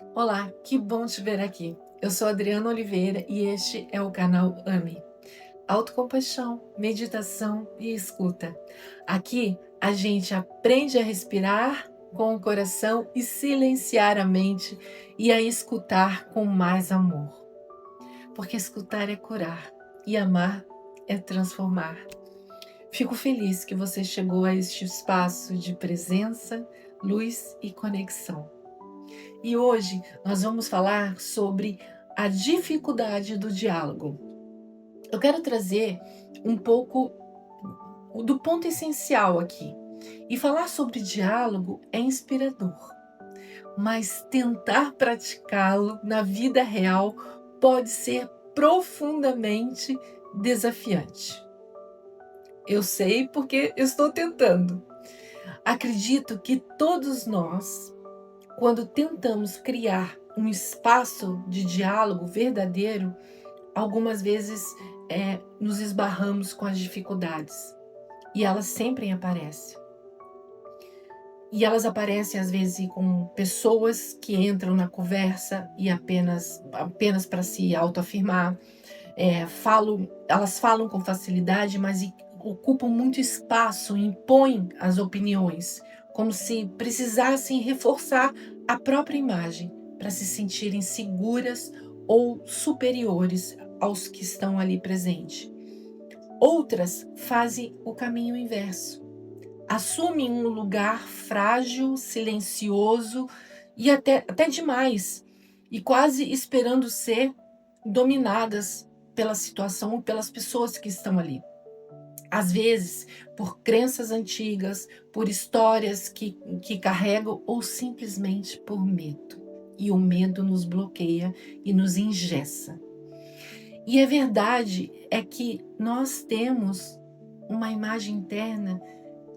Olá, que bom te ver aqui. Eu sou Adriana Oliveira e este é o canal AME. Autocompaixão, meditação e escuta. Aqui a gente aprende a respirar com o coração e silenciar a mente e a escutar com mais amor. Porque escutar é curar e amar é transformar. Fico feliz que você chegou a este espaço de presença, luz e conexão. E hoje nós vamos falar sobre a dificuldade do diálogo. Eu quero trazer um pouco do ponto essencial aqui. E falar sobre diálogo é inspirador, mas tentar praticá-lo na vida real pode ser profundamente desafiante. Eu sei porque eu estou tentando. Acredito que todos nós, quando tentamos criar um espaço de diálogo verdadeiro, algumas vezes nos esbarramos com as dificuldades e elas sempre aparecem. E elas aparecem às vezes com pessoas que entram na conversa e apenas para se autoafirmar, elas falam com facilidade, mas ocupam muito espaço, impõem as opiniões, como se precisassem reforçar a própria imagem para se sentirem seguras ou superiores aos que estão ali presentes. Outras fazem o caminho inverso, assumem um lugar frágil, silencioso e até demais, e quase esperando ser dominadas pela situação ou pelas pessoas que estão ali. Às vezes, por crenças antigas, por histórias que carregam ou simplesmente por medo. E o medo nos bloqueia e nos engessa. E a verdade é que nós temos uma imagem interna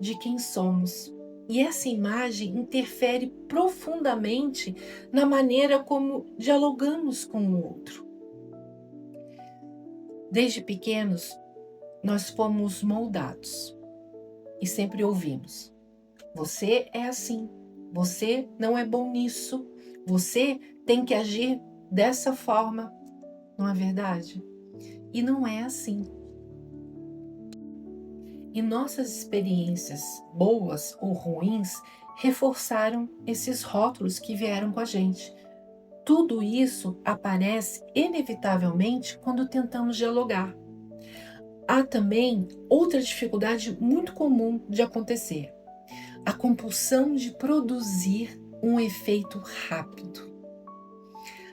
de quem somos. E essa imagem interfere profundamente na maneira como dialogamos com o outro. Desde pequenos, nós fomos moldados e sempre ouvimos: você é assim, você não é bom nisso, você tem que agir dessa forma. Não é verdade? E não é assim. E nossas experiências, boas ou ruins, reforçaram esses rótulos que vieram com a gente. Tudo isso aparece inevitavelmente quando tentamos dialogar. Há também outra dificuldade muito comum de acontecer: a compulsão de produzir um efeito rápido.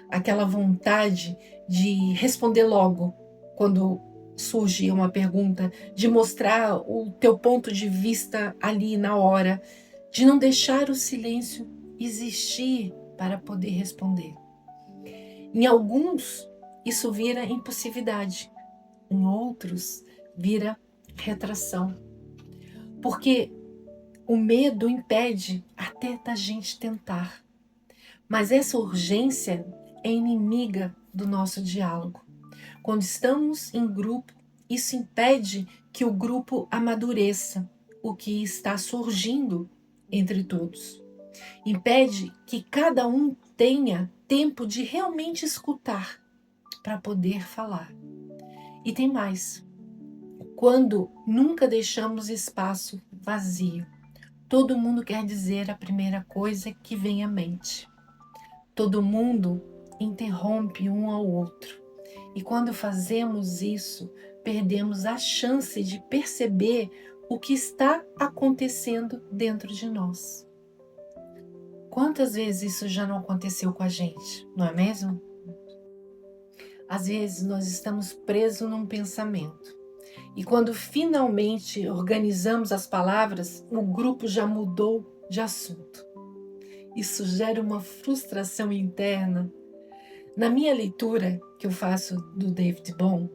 Aquela vontade de responder logo quando surge uma pergunta, de mostrar o teu ponto de vista ali na hora, de não deixar o silêncio existir para poder responder. Em alguns, isso vira impulsividade. Em outros, vira retração. Porque o medo impede até da gente tentar. Mas essa urgência é inimiga do nosso diálogo. Quando estamos em grupo, isso impede que o grupo amadureça o que está surgindo entre todos. Impede que cada um tenha tempo de realmente escutar para poder falar. E tem mais. Quando nunca deixamos espaço vazio, todo mundo quer dizer a primeira coisa que vem à mente. Todo mundo interrompe um ao outro. E quando fazemos isso, perdemos a chance de perceber o que está acontecendo dentro de nós. Quantas vezes isso já não aconteceu com a gente, não é mesmo? Às vezes nós estamos presos num pensamento. E quando finalmente organizamos as palavras, o grupo já mudou de assunto. Isso gera uma frustração interna. Na minha leitura que eu faço do David Bohm,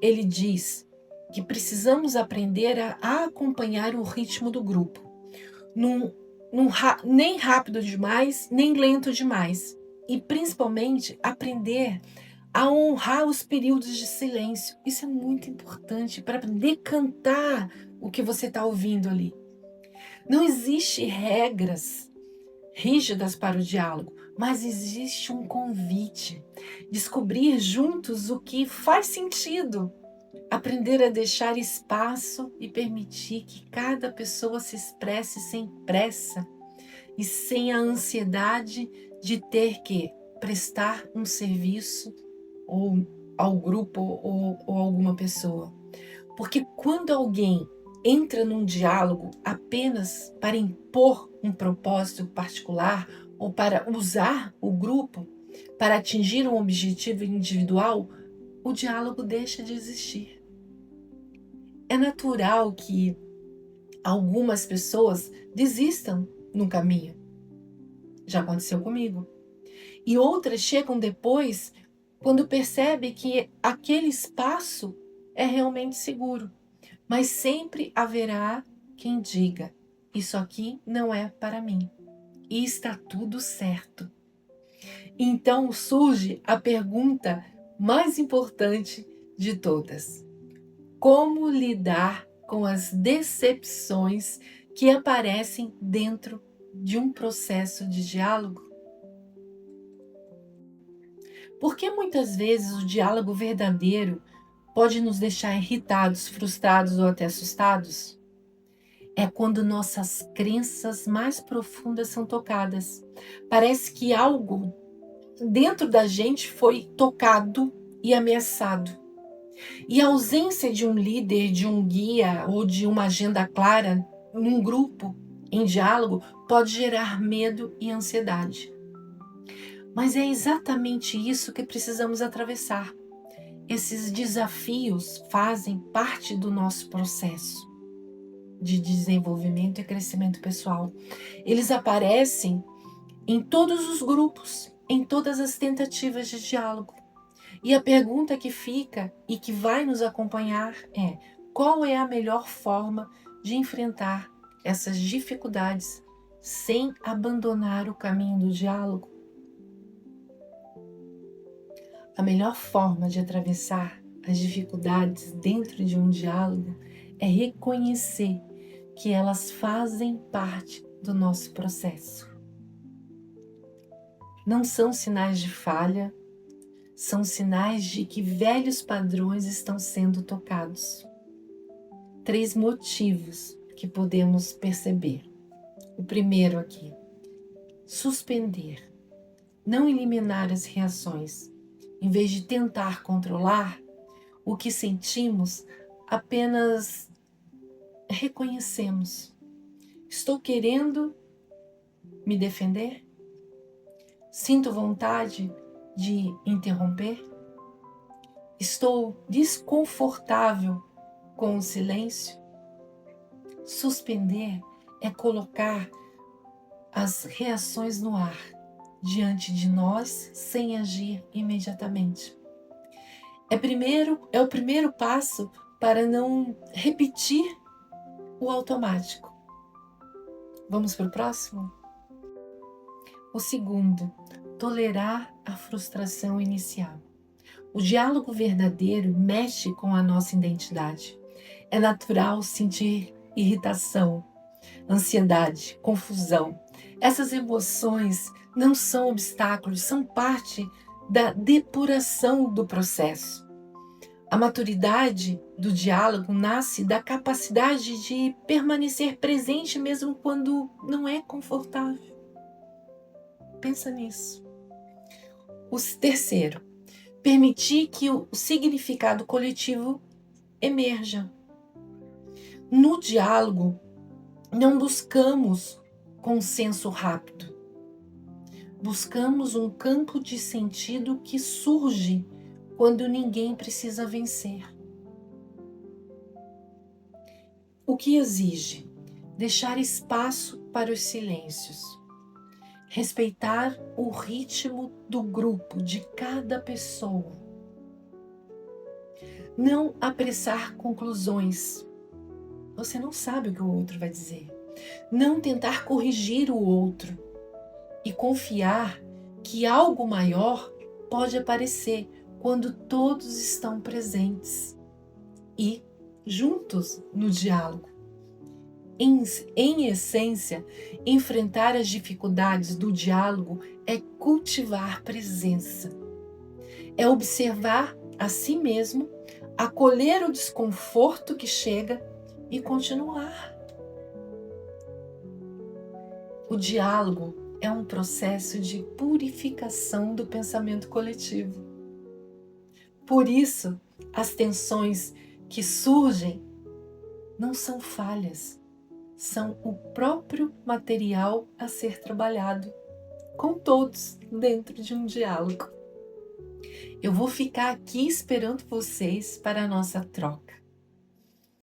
ele diz que precisamos aprender a acompanhar o ritmo do grupo. Nem rápido demais, nem lento demais. E principalmente aprender a honrar os períodos de silêncio. Isso é muito importante para decantar o que você está ouvindo ali. Não existe regras rígidas para o diálogo, mas existe um convite. Descobrir juntos o que faz sentido. Aprender a deixar espaço e permitir que cada pessoa se expresse sem pressa e sem a ansiedade de ter que prestar um serviço ou ao grupo ou alguma pessoa. Porque quando alguém entra num diálogo apenas para impor um propósito particular ou para usar o grupo para atingir um objetivo individual, o diálogo deixa de existir. É natural que algumas pessoas desistam no caminho. Já aconteceu comigo. E outras chegam depois quando percebem que aquele espaço é realmente seguro. Mas sempre haverá quem diga: isso aqui não é para mim. E está tudo certo. Então surge a pergunta mais importante de todas: como lidar com as decepções que aparecem dentro de um processo de diálogo? Porque muitas vezes o diálogo verdadeiro pode nos deixar irritados, frustrados ou até assustados? É quando nossas crenças mais profundas são tocadas. Parece que algo dentro da gente foi tocado e ameaçado. E a ausência de um líder, de um guia ou de uma agenda clara num grupo, em diálogo, pode gerar medo e ansiedade. Mas é exatamente isso que precisamos atravessar. Esses desafios fazem parte do nosso processo de desenvolvimento e crescimento pessoal. Eles aparecem em todos os grupos, em todas as tentativas de diálogo. E a pergunta que fica e que vai nos acompanhar é: qual é a melhor forma de enfrentar essas dificuldades sem abandonar o caminho do diálogo? A melhor forma de atravessar as dificuldades dentro de um diálogo é reconhecer que elas fazem parte do nosso processo. Não são sinais de falha, são sinais de que velhos padrões estão sendo tocados. 3 motivos que podemos perceber. O primeiro aqui: suspender, não eliminar as reações. Em vez de tentar controlar o que sentimos, apenas reconhecemos. Estou querendo me defender? Sinto vontade de interromper? Estou desconfortável com o silêncio? Suspender é colocar as reações no ar diante de nós sem agir imediatamente. É o primeiro passo para não repetir o automático. Vamos para o próximo? O segundo: tolerar a frustração inicial. O diálogo verdadeiro mexe com a nossa identidade. É natural sentir irritação, ansiedade, confusão. Essas emoções não são obstáculos, são parte da depuração do processo. A maturidade do diálogo nasce da capacidade de permanecer presente mesmo quando não é confortável. Pensa nisso. O terceiro: permitir que o significado coletivo emerja. No diálogo, não buscamos consenso rápido. Buscamos um campo de sentido que surge quando ninguém precisa vencer. O que exige? Deixar espaço para os silêncios. Respeitar o ritmo do grupo, de cada pessoa. Não apressar conclusões. Você não sabe o que o outro vai dizer. Não tentar corrigir o outro. E confiar que algo maior pode aparecer quando todos estão presentes e juntos no diálogo. Em, em essência, enfrentar as dificuldades do diálogo é cultivar presença, é observar a si mesmo, acolher o desconforto que chega e continuar. O diálogo é um processo de purificação do pensamento coletivo. Por isso, as tensões que surgem não são falhas, são o próprio material a ser trabalhado com todos dentro de um diálogo. Eu vou ficar aqui esperando vocês para a nossa troca.